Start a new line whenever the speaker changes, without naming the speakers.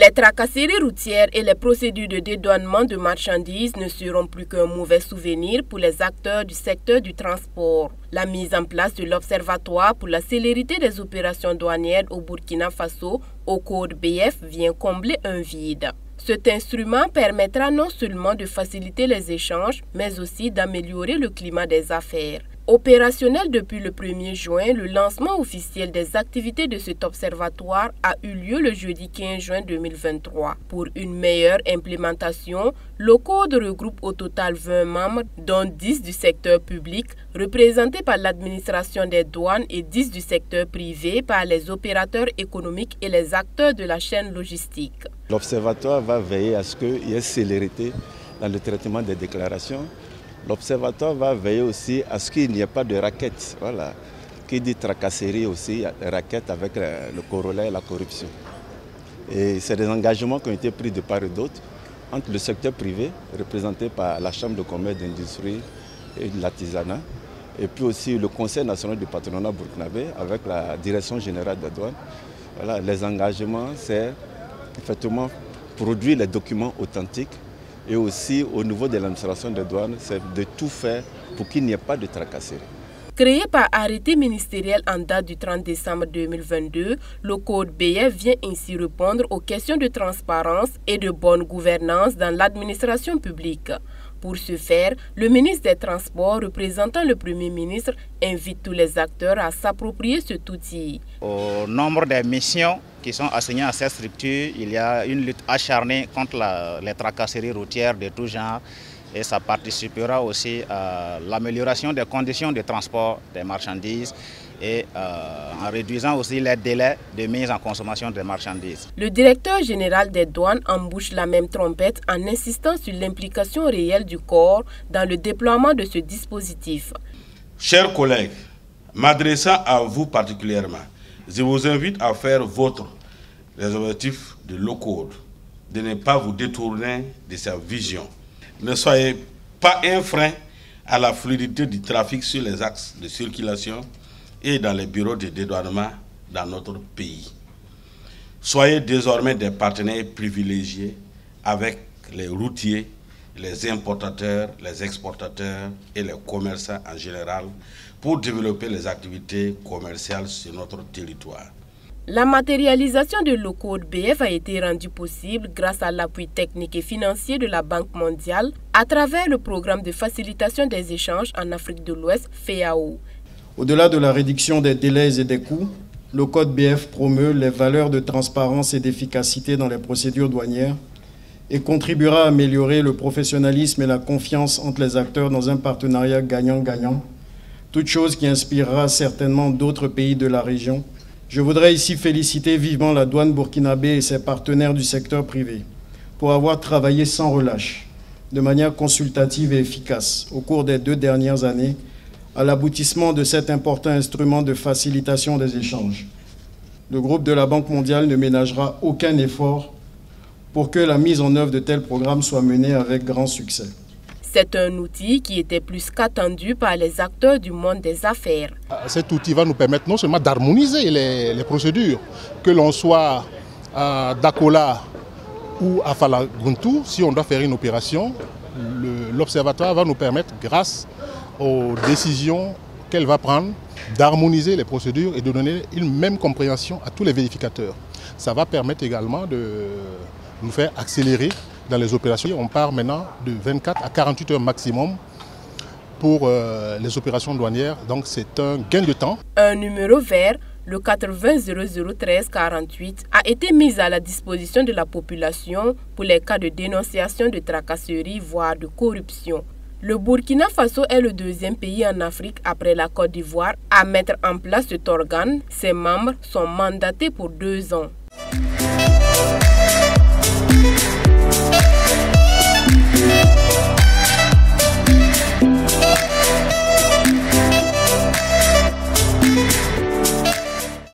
Les tracasseries routières et les procédures de dédouanement de marchandises ne seront plus qu'un mauvais souvenir pour les acteurs du secteur du transport. La mise en place de l'Observatoire pour la célérité des opérations douanières au Burkina Faso, au code BF, vient combler un vide. Cet instrument permettra non seulement de faciliter les échanges, mais aussi d'améliorer le climat des affaires. Opérationnel depuis le 1er juin, le lancement officiel des activités de cet observatoire a eu lieu le jeudi 15 juin 2023. Pour une meilleure implémentation, le code regroupe au total 20 membres, dont 10 du secteur public, représentés par l'administration des douanes, et 10 du secteur privé par les opérateurs économiques et les acteurs de la chaîne logistique.
L'observatoire va veiller à ce qu'il y ait célérité dans le traitement des déclarations. L'Observatoire va veiller aussi à ce qu'il n'y ait pas de raquettes. Voilà. Qui dit tracasserie aussi, raquettes avec le corollaire et la corruption. Et c'est des engagements qui ont été pris de part et d'autre entre le secteur privé, représenté par la Chambre de commerce, d'industrie et de l'artisanat, et puis aussi le Conseil national du patronat burkinabé avec la Direction générale des douanes. Voilà, les engagements, c'est effectivement produire les documents authentiques. Et aussi au niveau de l'administration des douanes, c'est de tout faire pour qu'il n'y ait pas de tracasserie.
Créé par arrêté ministériel en date du 30 décembre 2022, le code BF vient ainsi répondre aux questions de transparence et de bonne gouvernance dans l'administration publique. Pour ce faire, le ministre des Transports, représentant le Premier ministre, invite tous les acteurs à s'approprier cet outil.
Au nombre des missions qui sont assignées à cette structure, il y a une lutte acharnée contre les tracasseries routières de tout genre, et ça participera aussi à l'amélioration des conditions de transport des marchandises et en réduisant aussi les délais de mise en consommation des marchandises.
Le directeur général des douanes embouche la même trompette en insistant sur l'implication réelle du corps dans le déploiement de ce dispositif.
Chers collègues, m'adressant à vous particulièrement, je vous invite à faire les objectifs de l'OCODE, de ne pas vous détourner de sa vision. Ne soyez pas un frein à la fluidité du trafic sur les axes de circulation et dans les bureaux de dédouanement dans notre pays. Soyez désormais des partenaires privilégiés avec les routiers, les importateurs, les exportateurs et les commerçants en général pour développer les activités commerciales sur notre territoire.
La matérialisation de l'OCODE BF a été rendue possible grâce à l'appui technique et financier de la Banque mondiale à travers le programme de facilitation des échanges en Afrique de l'Ouest, FEAO.
Au-delà de la réduction des délais et des coûts, le code BF promeut les valeurs de transparence et d'efficacité dans les procédures douanières et contribuera à améliorer le professionnalisme et la confiance entre les acteurs dans un partenariat gagnant-gagnant, toute chose qui inspirera certainement d'autres pays de la région. Je voudrais ici féliciter vivement la douane burkinabé et ses partenaires du secteur privé pour avoir travaillé sans relâche, de manière consultative et efficace au cours des 2 dernières années à l'aboutissement de cet important instrument de facilitation des échanges. Le groupe de la Banque mondiale ne ménagera aucun effort pour que la mise en œuvre de tels programmes soit menée avec grand succès.
C'est un outil qui était plus qu'attendu par les acteurs du monde des affaires.
Cet outil va nous permettre non seulement d'harmoniser les procédures, que l'on soit à Dakola ou à Falaguntu, si on doit faire une opération, l'observatoire va nous permettre, grâce aux décisions qu'elle va prendre, d'harmoniser les procédures et de donner une même compréhension à tous les vérificateurs. Ça va permettre également de nous faire accélérer dans les opérations. On part maintenant de 24 à 48 heures maximum pour les opérations douanières, donc c'est un gain de temps.
Un numéro vert, le 80 0013 48, a été mis à la disposition de la population pour les cas de dénonciation de tracasserie, voire de corruption. Le Burkina Faso est le 2e pays en Afrique après la Côte d'Ivoire à mettre en place cet organe. Ses membres sont mandatés pour 2 ans.